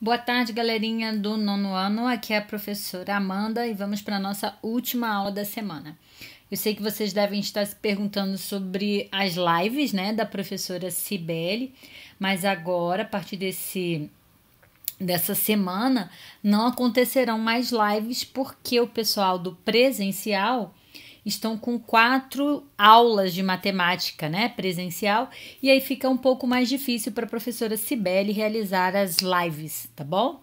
Boa tarde, galerinha do nono ano. Aqui é a professora Amanda e vamos para a nossa última aula da semana. Eu sei que vocês devem estar se perguntando sobre as lives, né, da professora Cibele, mas agora, a partir dessa semana, não acontecerão mais lives porque o pessoal do presencial estão com 4 aulas de matemática, né, presencial, e aí fica um pouco mais difícil para a professora Cibele realizar as lives, tá bom?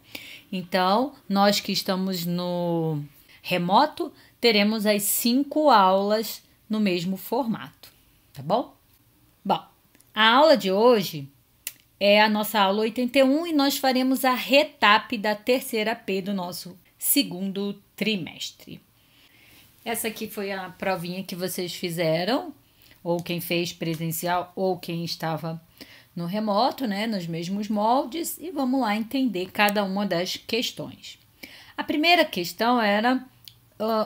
Então, nós que estamos no remoto, teremos as 5 aulas no mesmo formato, tá bom? Bom, a aula de hoje é a nossa aula 81 e nós faremos a retap da terceira P do nosso segundo trimestre. Essa aqui foi a provinha que vocês fizeram, ou quem fez presencial, ou quem estava no remoto, né, nos mesmos moldes, e vamos lá entender cada uma das questões. A primeira questão era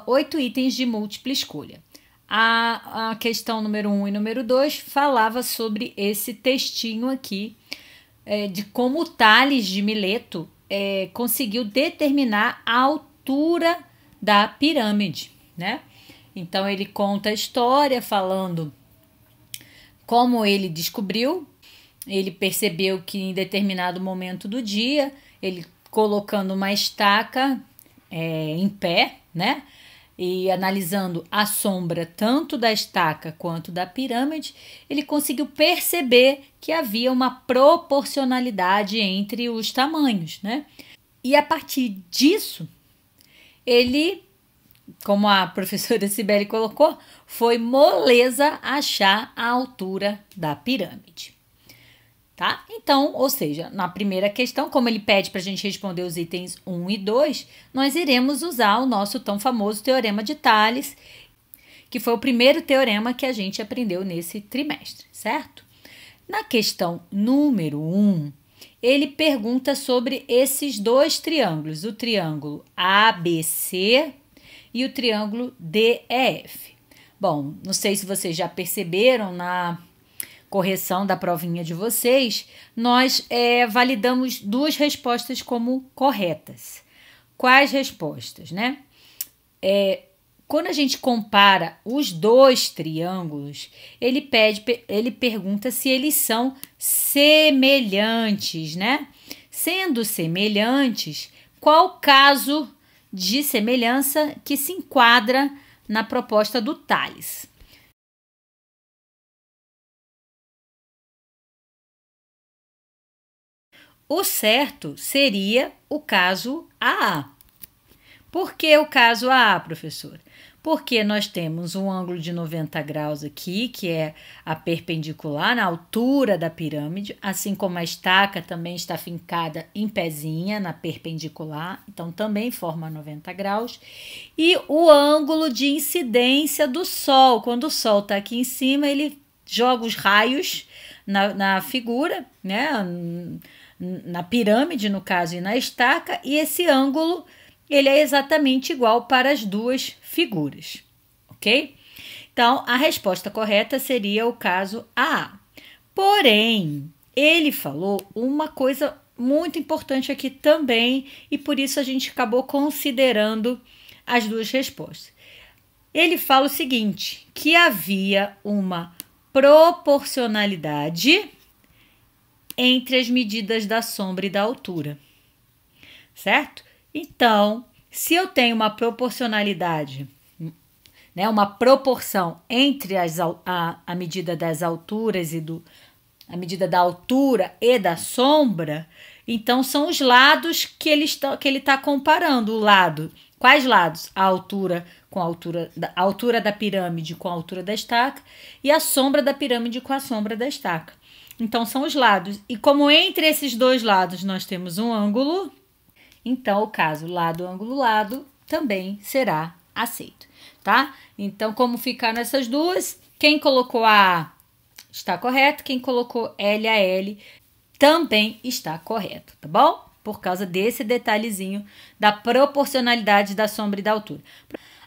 8 itens de múltipla escolha. A questão número 1 e número 2 falava sobre esse textinho aqui, de como o Tales de Mileto conseguiu determinar a altura da pirâmide, né? Então ele conta a história falando como ele descobriu. Ele percebeu que em determinado momento do dia, ele colocando uma estaca em pé, né? E analisando a sombra tanto da estaca quanto da pirâmide, ele conseguiu perceber que havia uma proporcionalidade entre os tamanhos, né? E a partir disso, ele, como a professora Cibele colocou, foi moleza achar a altura da pirâmide. Tá? Então, ou seja, na primeira questão, como ele pede para a gente responder os itens 1 e 2, nós iremos usar o nosso tão famoso Teorema de Tales, que foi o primeiro teorema que a gente aprendeu nesse trimestre, certo? Na questão número 1, ele pergunta sobre esses dois triângulos, o triângulo ABC e o triângulo DEF. Bom, não sei se vocês já perceberam na correção da provinha de vocês, nós validamos 2 respostas como corretas. Quais respostas, né? Quando a gente compara os 2 triângulos, ele pergunta se eles são semelhantes, né? Sendo semelhantes, qual caso de semelhança que se enquadra na proposta do Tales? O certo seria o caso AA. Por que o caso AA, professora? Porque nós temos um ângulo de 90 graus aqui, que é a perpendicular na altura da pirâmide, assim como a estaca também está fincada em pezinha na perpendicular, então também forma 90 graus. E o ângulo de incidência do Sol, quando o Sol está aqui em cima, ele joga os raios na figura, né? Na pirâmide, no caso, e na estaca, e esse ângulo ele é exatamente igual para as 2 figuras, ok? Então, a resposta correta seria o caso A. Porém, ele falou uma coisa muito importante aqui também, e por isso a gente acabou considerando as 2 respostas. Ele fala o seguinte, que havia uma proporcionalidade entre as medidas da sombra e da altura, certo? Então, se eu tenho uma proporcionalidade, né, uma proporção entre a medida das alturas a medida da altura e da sombra, então são os lados que ele está comparando. O lado, quais lados? A altura com a altura da pirâmide com a altura da estaca e a sombra da pirâmide com a sombra da estaca. Então, são os lados. E como entre esses 2 lados nós temos um ângulo, então o caso lado, ângulo, lado também será aceito, tá? Então, como ficaram essas 2, quem colocou A está correto, quem colocou L a L também está correto, tá bom? Por causa desse detalhezinho da proporcionalidade da sombra e da altura.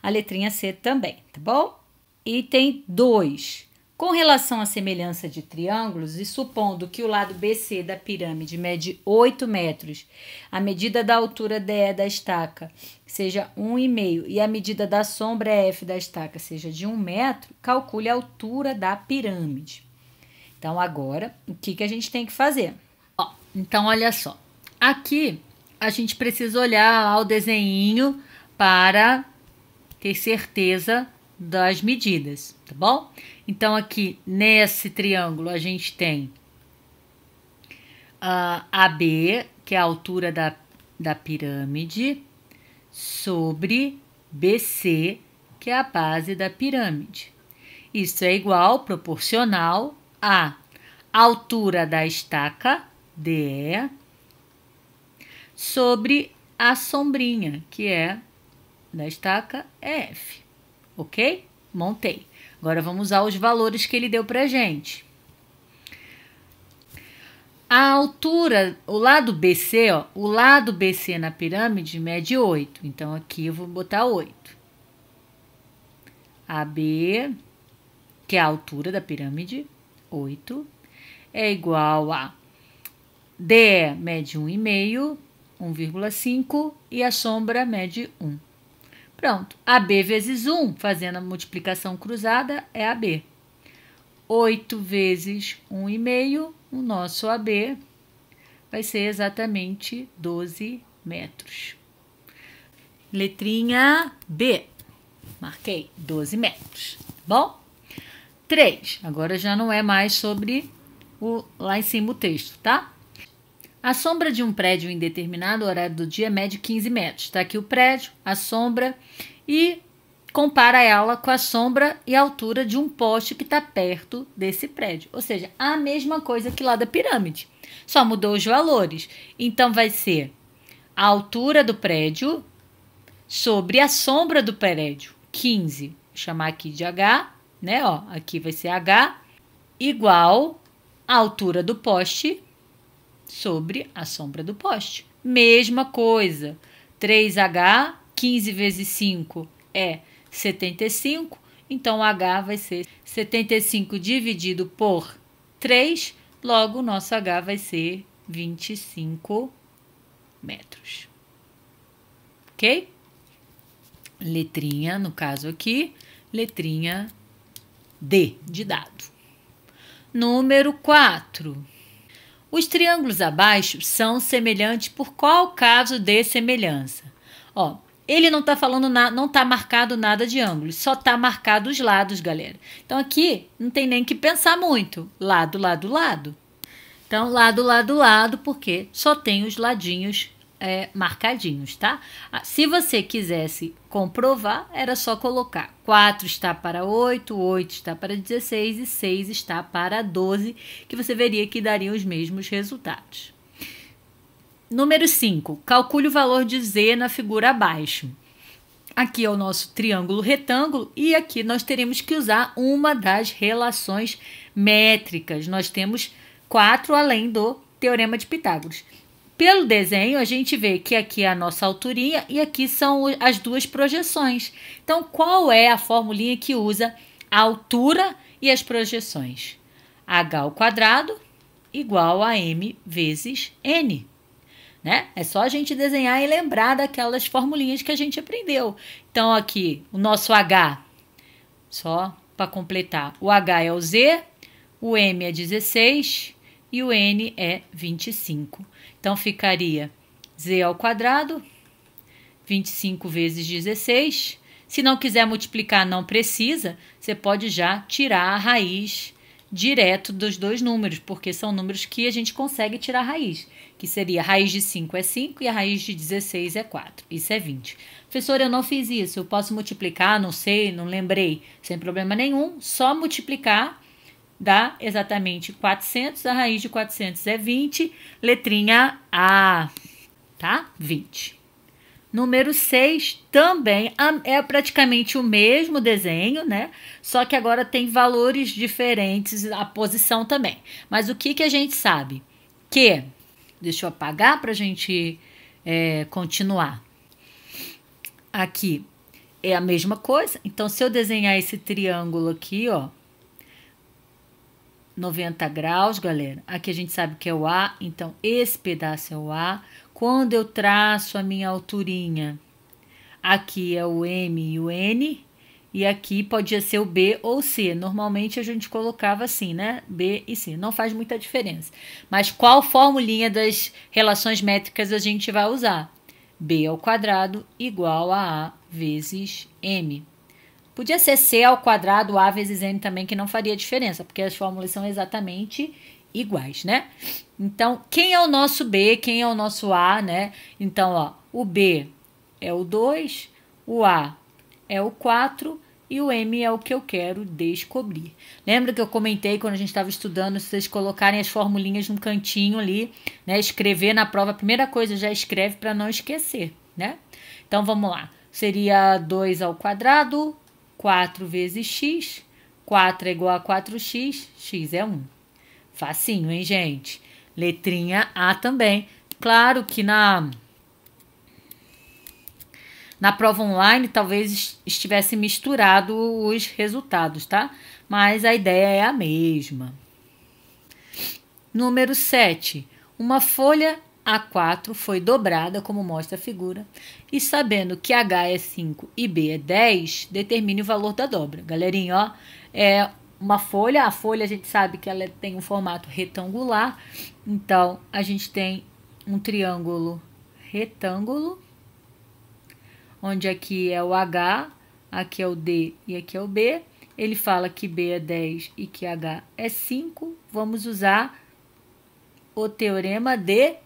A letrinha C também, tá bom? Item 2. Com relação à semelhança de triângulos, e supondo que o lado BC da pirâmide mede 8 metros, a medida da altura DE da estaca seja 1,5 e a medida da sombra F da estaca seja de 1 metro, calcule a altura da pirâmide. Então, agora, o que a gente tem que fazer? Então, olha só. Aqui, a gente precisa olhar lá o desenho para ter certeza das medidas, tá bom? Então, aqui nesse triângulo, a gente tem AB, que é a altura da pirâmide, sobre BC, que é a base da pirâmide. Isso é igual, proporcional, à altura da estaca, DE, sobre a sombrinha, que é da estaca, F. Ok? Montei. Agora vamos usar os valores que ele deu pra gente. A altura, o lado BC, ó, o lado BC na pirâmide mede 8. Então, aqui eu vou botar 8. AB, que é a altura da pirâmide, 8, é igual a DE mede 1,5, 1,5 e a sombra mede 1. Pronto, AB vezes 1, fazendo a multiplicação cruzada, é AB. 8 vezes 1,5, o nosso AB vai ser exatamente 12 metros. Letrinha B, marquei 12 metros, bom? 3, agora já não é mais sobre lá em cima o texto, tá? A sombra de um prédio em determinado horário do dia mede 15 metros. Está aqui o prédio, a sombra, e compara ela com a sombra e a altura de um poste que está perto desse prédio. Ou seja, a mesma coisa que lá da pirâmide, só mudou os valores. Então, vai ser a altura do prédio sobre a sombra do prédio, 15. Vou chamar aqui de H, né? Ó, aqui vai ser H, igual a altura do poste sobre a sombra do poste. Mesma coisa. 3H, 15 vezes 5 é 75. Então, H vai ser 75 dividido por 3. Logo, o nosso H vai ser 25 metros. Ok? Letrinha, no caso aqui, letrinha D de dado. Número 4. Os triângulos abaixo são semelhantes por qual caso de semelhança? Ó, ele não está falando nada, não está marcado nada de ângulos, só está marcado os lados, galera. Então, aqui não tem nem que pensar muito. Lado, lado, lado. Então, lado, lado, lado, porque só tem os ladinhos marcadinhos, tá? Se você quisesse comprovar, era só colocar 4 está para 8, 8 está para 16 e 6 está para 12, que você veria que dariam os mesmos resultados. Número 5. Calcule o valor de Z na figura abaixo. Aqui é o nosso triângulo retângulo e aqui nós teremos que usar uma das relações métricas. Nós temos 4 além do Teorema de Pitágoras. Pelo desenho, a gente vê que aqui é a nossa alturinha e aqui são as duas projeções. Então, qual é a formulinha que usa a altura e as projeções? H ao quadrado igual a M vezes N. Né? É só a gente desenhar e lembrar daquelas formulinhas que a gente aprendeu. Então, aqui, o nosso H, só para completar, o H é o Z, o M é 16 e o N é 25. Então, ficaria Z ao quadrado, 25 vezes 16. Se não quiser multiplicar, não precisa, você pode já tirar a raiz direto dos dois números, porque são números que a gente consegue tirar a raiz, que seria a raiz de 5 é 5 e a raiz de 16 é 4. Isso é 20. Professor, eu não fiz isso, eu posso multiplicar, não sei, não lembrei, sem problema nenhum, só multiplicar dá exatamente 400, a raiz de 400 é 20, letrinha A, tá? 20. Número 6 também é praticamente o mesmo desenho, né? Só que agora tem valores diferentes, a posição também. Mas o que a gente sabe? Que, deixa eu apagar para a gente continuar. Aqui é a mesma coisa. Então, se eu desenhar esse triângulo aqui, ó, 90 graus, galera. Aqui a gente sabe que é o A, então esse pedaço é o A. Quando eu traço a minha alturinha, aqui é o M e o N, e aqui podia ser o B ou C. Normalmente a gente colocava assim, né? B e C. Não faz muita diferença. Mas qual formulinha das relações métricas a gente vai usar? B ao quadrado igual a A vezes M. Podia ser C ao quadrado, A vezes N também, que não faria diferença, porque as fórmulas são exatamente iguais, né? Então, quem é o nosso B, quem é o nosso A, né? Então, ó, o B é o 2, o A é o 4 e o M é o que eu quero descobrir. Lembra que eu comentei quando a gente estava estudando, se vocês colocarem as formulinhas num cantinho ali, né? Escrever na prova, a primeira coisa, já escreve para não esquecer, né? Então, vamos lá. Seria 2 ao quadrado, 4 vezes x, 4 é igual a 4x, x é 1. Facinho, hein, gente? Letrinha A também. Claro que na prova online talvez estivesse misturado os resultados, tá? Mas a ideia é a mesma. Número 7. Uma folha A4 foi dobrada, como mostra a figura, e sabendo que H é 5 e B é 10, determine o valor da dobra. Galerinha, ó, é uma folha. A folha a gente sabe que ela tem um formato retangular, então a gente tem um triângulo retângulo, onde aqui é o H, aqui é o D e aqui é o B. Ele fala que B é 10 e que H é 5. Vamos usar o teorema de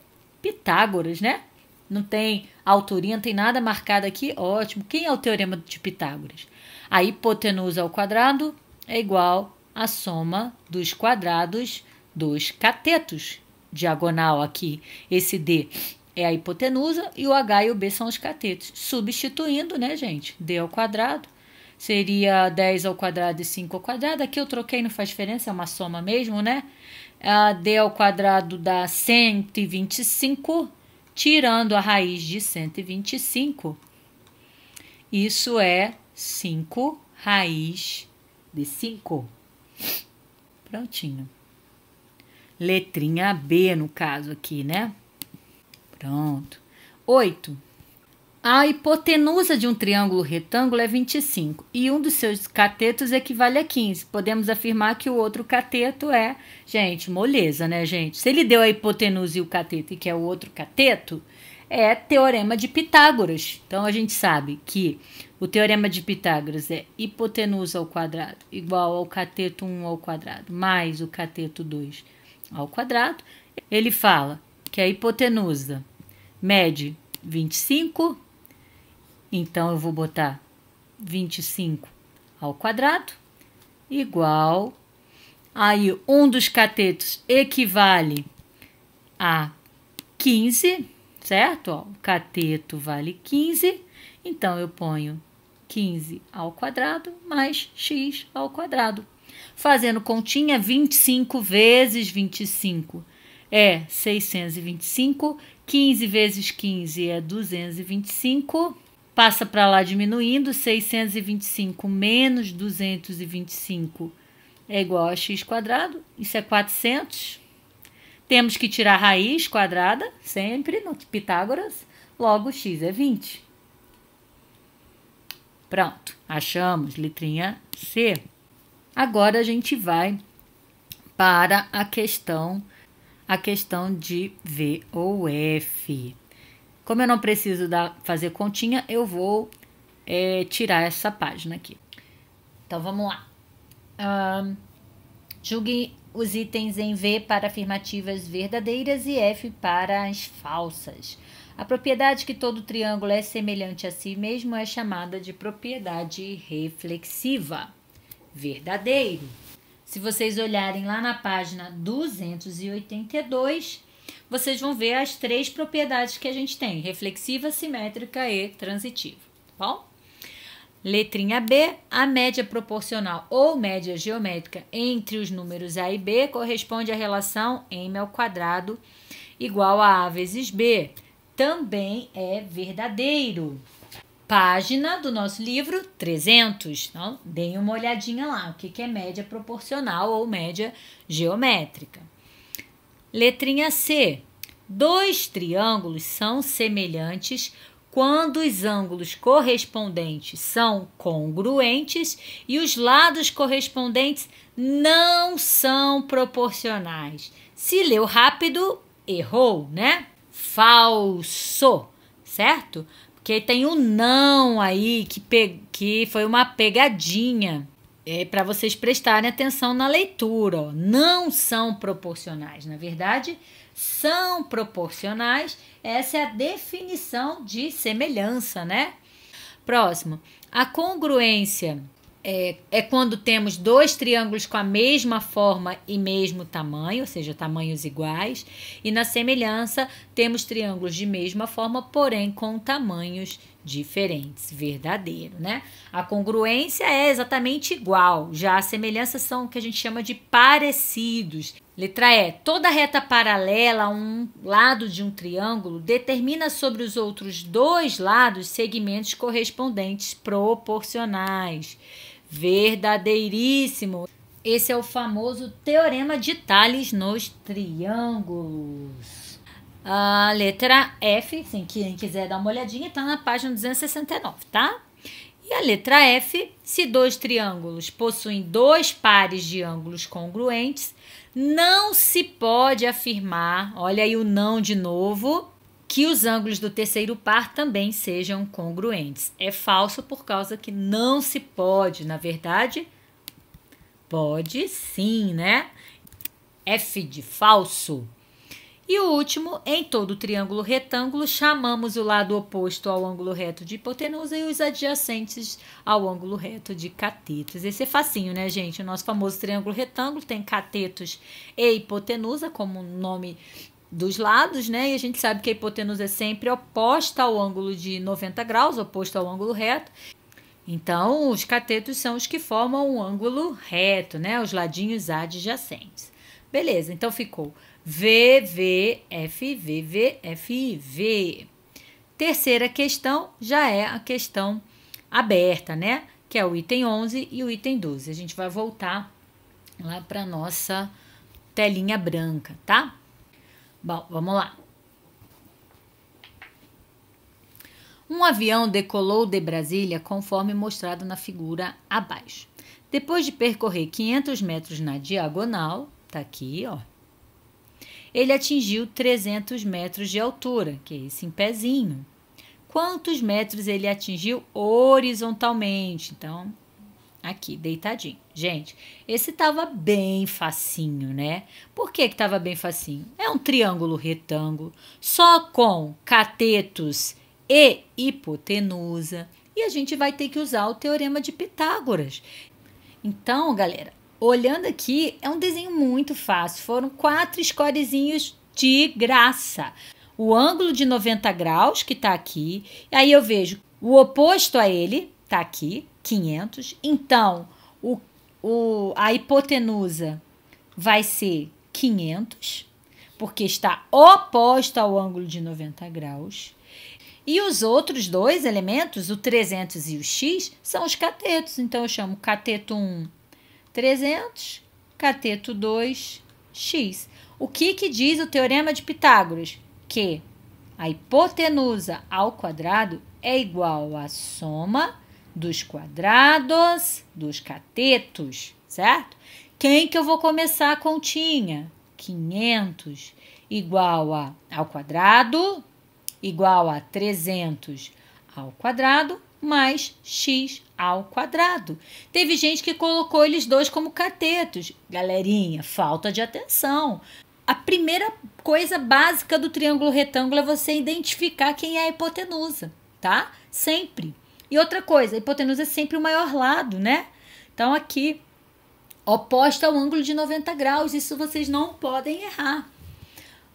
Pitágoras, né? Não tem alturinha, não tem nada marcado aqui. Ótimo. Quem é o teorema de Pitágoras? A hipotenusa ao quadrado é igual à soma dos quadrados dos catetos. Diagonal aqui, esse D é a hipotenusa e o H e o B são os catetos. Substituindo, né, gente? D ao quadrado seria 10 ao quadrado e 5 ao quadrado. Aqui eu troquei, não faz diferença, é uma soma mesmo, né? D ao quadrado dá 125, tirando a raiz de 125. Isso é 5 raiz de 5. Prontinho. Letrinha B, no caso aqui, né? Pronto. 8. A hipotenusa de um triângulo retângulo é 25 e um dos seus catetos equivale a 15. Podemos afirmar que o outro cateto é... Gente, moleza, né, gente? Se ele deu a hipotenusa e o cateto e que é o outro cateto, é teorema de Pitágoras. Então, a gente sabe que o teorema de Pitágoras é hipotenusa ao quadrado igual ao cateto 1 ao quadrado mais o cateto 2 ao quadrado. Ele fala que a hipotenusa mede 25, então eu vou botar 25 ao quadrado, igual, aí um dos catetos equivale a 15, certo? Ó, o cateto vale 15, então eu ponho 15 ao quadrado mais x ao quadrado. Fazendo continha, 25 vezes 25 é 625, 15 vezes 15 é 225, passa para lá diminuindo, 625 menos 225 é igual a x quadrado, isso é 400. Temos que tirar a raiz quadrada, sempre, no Pitágoras, logo x é 20. Pronto, achamos, letrinha C. Agora a gente vai para a questão de V ou F. Como eu não preciso fazer continha, eu vou tirar essa página aqui. Então, vamos lá. Julgue os itens em V para afirmativas verdadeiras e F para as falsas. A propriedade que todo triângulo é semelhante a si mesmo é chamada de propriedade reflexiva. Verdadeiro. Se vocês olharem lá na página 282, vocês vão ver as 3 propriedades que a gente tem: reflexiva, simétrica e transitiva. Tá bom? Letrinha B, a média proporcional ou média geométrica entre os números A e B corresponde à relação m ao quadrado igual a A vezes B. Também é verdadeiro. página do nosso livro 300. Então, deem uma olhadinha lá, o que é média proporcional ou média geométrica. Letrinha C. 2 triângulos são semelhantes quando os ângulos correspondentes são congruentes e os lados correspondentes não são proporcionais. Se leu rápido, errou, né? Falso, certo? Porque tem um não aí que foi uma pegadinha. É para vocês prestarem atenção na leitura. Ó. Não são proporcionais. Na verdade, são proporcionais. Essa é a definição de semelhança, né? Próximo. A congruência é quando temos 2 triângulos com a mesma forma e mesmo tamanho, ou seja, tamanhos iguais. E na semelhança, temos triângulos de mesma forma, porém com tamanhos diferentes. Verdadeiro, né? A congruência é exatamente igual. Já a semelhança são o que a gente chama de parecidos. Letra E. Toda reta paralela a um lado de um triângulo determina sobre os outros 2 lados segmentos correspondentes proporcionais. Verdadeiríssimo. Esse é o famoso teorema de Tales nos triângulos. A letra F, se quem quiser dar uma olhadinha, está na página 269, tá? E a letra F, se 2 triângulos possuem 2 pares de ângulos congruentes, não se pode afirmar, olha aí o não de novo, que os ângulos do terceiro par também sejam congruentes. É falso por causa que não se pode. Na verdade, pode sim, né? F de falso. E o último, em todo triângulo retângulo, chamamos o lado oposto ao ângulo reto de hipotenusa e os adjacentes ao ângulo reto de catetos. Esse é facinho, né, gente? O nosso famoso triângulo retângulo tem catetos e hipotenusa como nome dos lados, né? E a gente sabe que a hipotenusa é sempre oposta ao ângulo de 90 graus, oposto ao ângulo reto. Então, os catetos são os que formam o ângulo reto, né? Os ladinhos adjacentes. Beleza, então ficou V, V, F, V, V, F, V. Terceira questão já é a questão aberta, né? Que é o item 11 e o item 12. A gente vai voltar lá para a nossa telinha branca, tá? Bom, vamos lá. Um avião decolou de Brasília conforme mostrado na figura abaixo. Depois de percorrer 500 metros na diagonal, tá aqui, ó. Ele atingiu 300 metros de altura, que é esse em pezinho. Quantos metros ele atingiu horizontalmente? Então, aqui, deitadinho. Gente, esse tava bem facinho, né? Por que que tava bem facinho? É um triângulo retângulo, só com catetos e hipotenusa. E a gente vai ter que usar o teorema de Pitágoras. Então, galera, olhando aqui, é um desenho muito fácil. Foram 4 scorezinhos de graça. O ângulo de 90 graus, que tá aqui. Aí eu vejo o oposto a ele, tá aqui, 500. Então, a hipotenusa vai ser 500, porque está oposta ao ângulo de 90 graus. E os outros 2 elementos, o 300 e o x, são os catetos. Então, eu chamo cateto 1, 300, cateto 2, x. O que diz o teorema de Pitágoras? Que a hipotenusa ao quadrado é igual à soma dos quadrados dos catetos, certo? Quem que eu vou começar a continha? 500 igual ao quadrado, igual a 300 ao quadrado, mais x ao quadrado. Teve gente que colocou eles dois como catetos. Galerinha, falta de atenção. A primeira coisa básica do triângulo retângulo é você identificar quem é a hipotenusa, tá? Sempre. E outra coisa, a hipotenusa é sempre o maior lado, né? Então, aqui, oposta ao ângulo de 90 graus. Isso vocês não podem errar.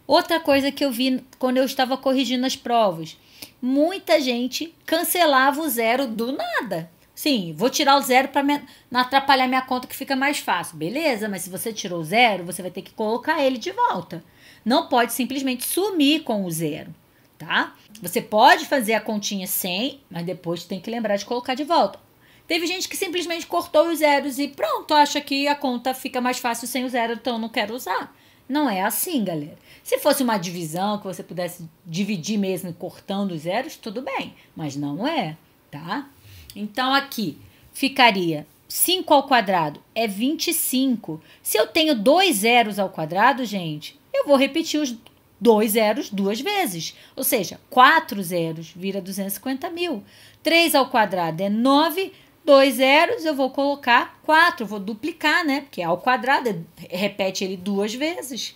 Outra coisa que eu vi quando eu estava corrigindo as provas, muita gente cancelava o zero do nada. Sim, vou tirar o zero para não atrapalhar minha conta que fica mais fácil. Beleza, mas se você tirou o zero, você vai ter que colocar ele de volta. Não pode simplesmente sumir com o zero, tá? Você pode fazer a continha sem, mas depois tem que lembrar de colocar de volta. Teve gente que simplesmente cortou os zeros e pronto, acha que a conta fica mais fácil sem o zero, então não quero usar. Não é assim, galera. Se fosse uma divisão que você pudesse dividir mesmo cortando os zeros, tudo bem, mas não é, tá? Então aqui ficaria 5 ao quadrado é 25. Se eu tenho 2 zeros ao quadrado, gente, eu vou repetir os 2 zeros 2 vezes. Ou seja, 4 zeros vira 250 mil. 3 ao quadrado é 9. 2 zeros, eu vou colocar 4. Vou duplicar, né? Porque é ao quadrado, repete ele 2 vezes.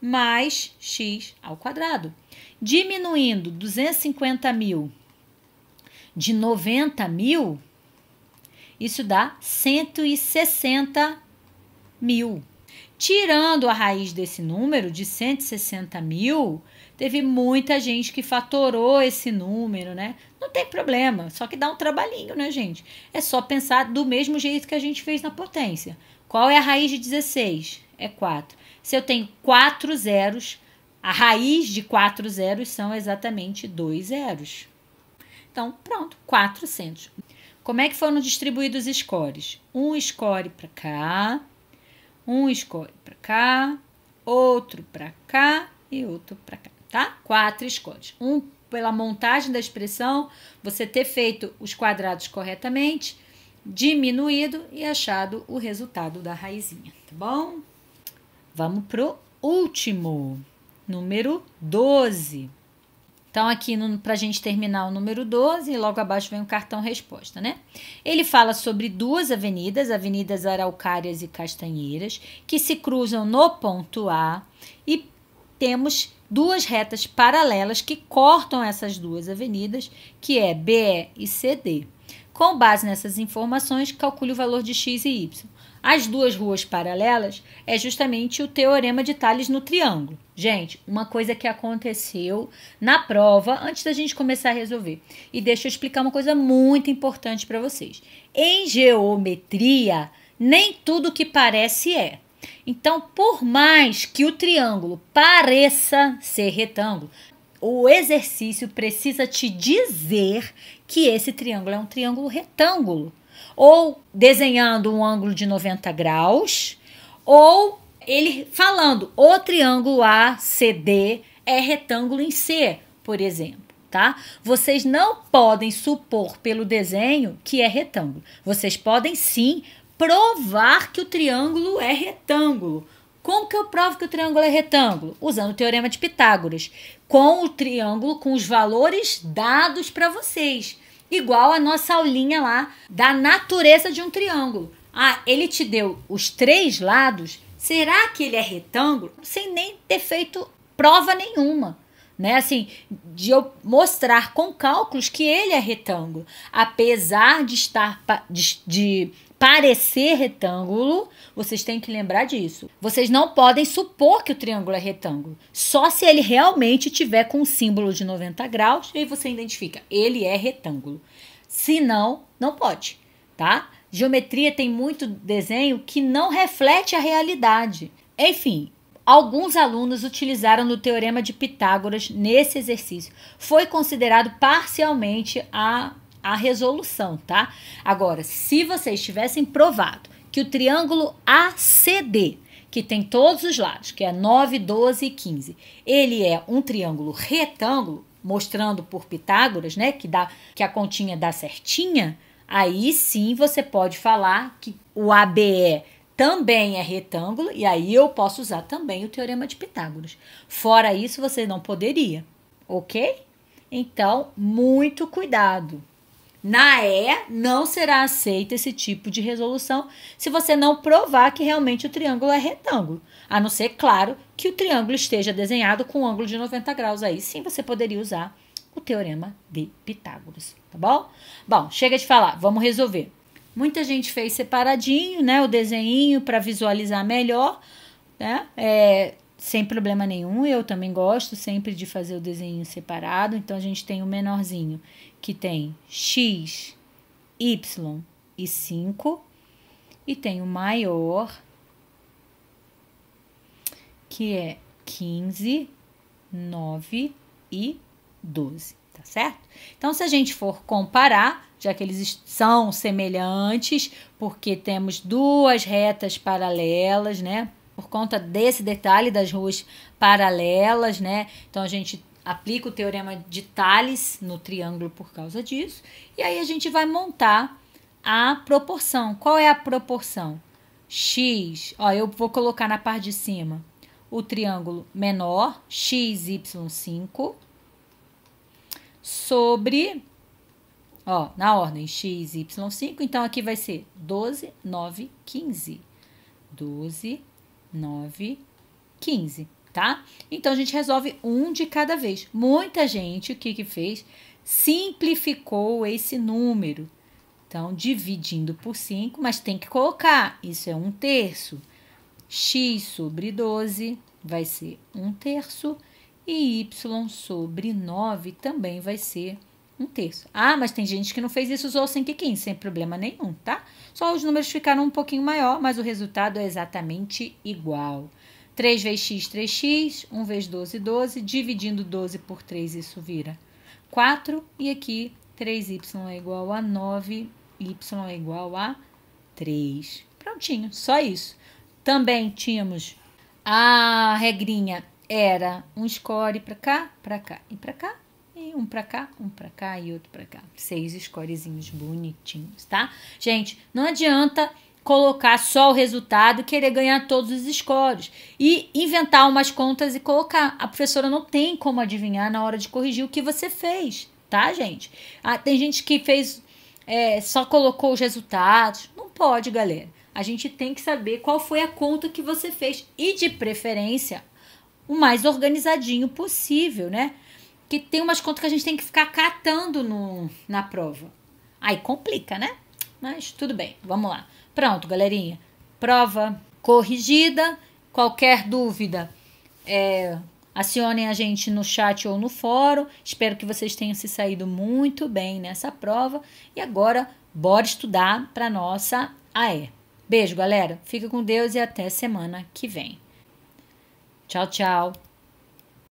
Mais x ao quadrado. Diminuindo 250 mil de 90 mil, isso dá 160 mil. Tirando a raiz desse número de 160 mil, teve muita gente que fatorou esse número, né? Não tem problema, só que dá um trabalhinho, né, gente? É só pensar do mesmo jeito que a gente fez na potência. Qual é a raiz de 16? É 4. Se eu tenho 4 zeros, a raiz de 4 zeros são exatamente 2 zeros. Então, pronto, 400. Como é que foram distribuídos os scores? Um score para cá, um score para cá, outro para cá e outro para cá, tá? 4 scores. Um pela montagem da expressão, você ter feito os quadrados corretamente, diminuído e achado o resultado da raizinha, tá bom? Vamos pro último, número 12. Então, aqui, para a gente terminar o número 12, logo abaixo vem o cartão resposta, né? Ele fala sobre duas avenidas Araucárias e Castanheiras, que se cruzam no ponto A e temos duas retas paralelas que cortam essas duas avenidas, que é BE e CD. Com base nessas informações, calcule o valor de x e y. As duas ruas paralelas é justamente o teorema de Tales no triângulo. Gente, uma coisa que aconteceu na prova antes da gente começar a resolver. E deixa eu explicar uma coisa muito importante para vocês. Em geometria, nem tudo que parece é. Então, por mais que o triângulo pareça ser retângulo, o exercício precisa te dizer que esse triângulo é um triângulo retângulo. Ou desenhando um ângulo de 90 graus, ou ele falando o triângulo ACD é retângulo em C, por exemplo, tá? Vocês não podem supor pelo desenho que é retângulo. Vocês podem sim provar que o triângulo é retângulo. Como que eu provo que o triângulo é retângulo? Usando o teorema de Pitágoras, com o triângulo com os valores dados para vocês. Igual a nossa aulinha lá da natureza de um triângulo. Ah, ele te deu os 3 lados, será que ele é retângulo? Sem nem ter feito prova nenhuma, né? Assim, de eu mostrar com cálculos que ele é retângulo. Apesar de estar de parecer retângulo, vocês têm que lembrar disso. Vocês não podem supor que o triângulo é retângulo. Só se ele realmente tiver com um símbolo de 90 graus, e aí você identifica, ele é retângulo. Se não, não pode, tá? Geometria tem muito desenho que não reflete a realidade. Enfim, alguns alunos utilizaram o teorema de Pitágoras nesse exercício. Foi considerado parcialmente a resolução, tá? Agora, se vocês tivessem provado que o triângulo ACD, que tem todos os lados, que é 9, 12 e 15, ele é um triângulo retângulo, mostrando por Pitágoras, né, que a continha dá certinha, aí sim você pode falar que o ABE também é retângulo, e aí eu posso usar também o teorema de Pitágoras. Fora isso, você não poderia, ok? Então, muito cuidado. Na E, não será aceito esse tipo de resolução se você não provar que realmente o triângulo é retângulo. A não ser, claro, que o triângulo esteja desenhado com um ângulo de 90 graus. Aí sim você poderia usar o teorema de Pitágoras, tá bom? Bom, chega de falar, vamos resolver. Muita gente fez separadinho, né, o desenho para visualizar melhor, né? Sem problema nenhum, eu também gosto sempre de fazer o desenho separado. Então, a gente tem o menorzinho, que tem x, y e 5. E tem o maior, que é 15, 9 e 12, tá certo? Então, se a gente for comparar, já que eles são semelhantes, porque temos duas retas paralelas, né? Por conta desse detalhe das ruas paralelas, né? Então, a gente aplica o teorema de Tales no triângulo por causa disso. E aí, a gente vai montar a proporção. Qual é a proporção? X, ó, eu vou colocar na parte de cima o triângulo menor, XY5, sobre, ó, na ordem XY5, então aqui vai ser 12, 9, 15. 12, 9, 15, tá? Então, a gente resolve um de cada vez. Muita gente, o que fez? Simplificou esse número. Então, dividindo por 5, mas tem que colocar, isso é 1/3. X sobre 12 vai ser 1/3 e Y sobre 9 também vai ser 1/3. Ah, mas tem gente que não fez isso, usou 5 e 15, sem problema nenhum, tá? Só os números ficaram um pouquinho maior, mas o resultado é exatamente igual. 3 vezes x, 3x, 1 vezes 12, 12, dividindo 12 por 3, isso vira 4, e aqui 3y é igual a 9, y é igual a 3. Prontinho, só isso. Também tínhamos a regrinha, era um score para cá e para cá, e um para cá e outro para cá. 6 scorezinhos bonitinhos, tá? Gente, não adianta colocar só o resultado e querer ganhar todos os scores e inventar umas contas e colocar. A professora não tem como adivinhar na hora de corrigir o que você fez, tá, gente? Ah, tem gente que fez, só colocou os resultados. Não pode, galera. A gente tem que saber qual foi a conta que você fez e, de preferência, o mais organizadinho possível, né? Que tem umas contas que a gente tem que ficar catando na prova. Aí complica, né? Mas tudo bem, vamos lá. Pronto, galerinha. Prova corrigida. Qualquer dúvida, acionem a gente no chat ou no fórum. Espero que vocês tenham se saído muito bem nessa prova. E agora, bora estudar para nossa AE. Beijo, galera. Fica com Deus e até semana que vem. Tchau, tchau.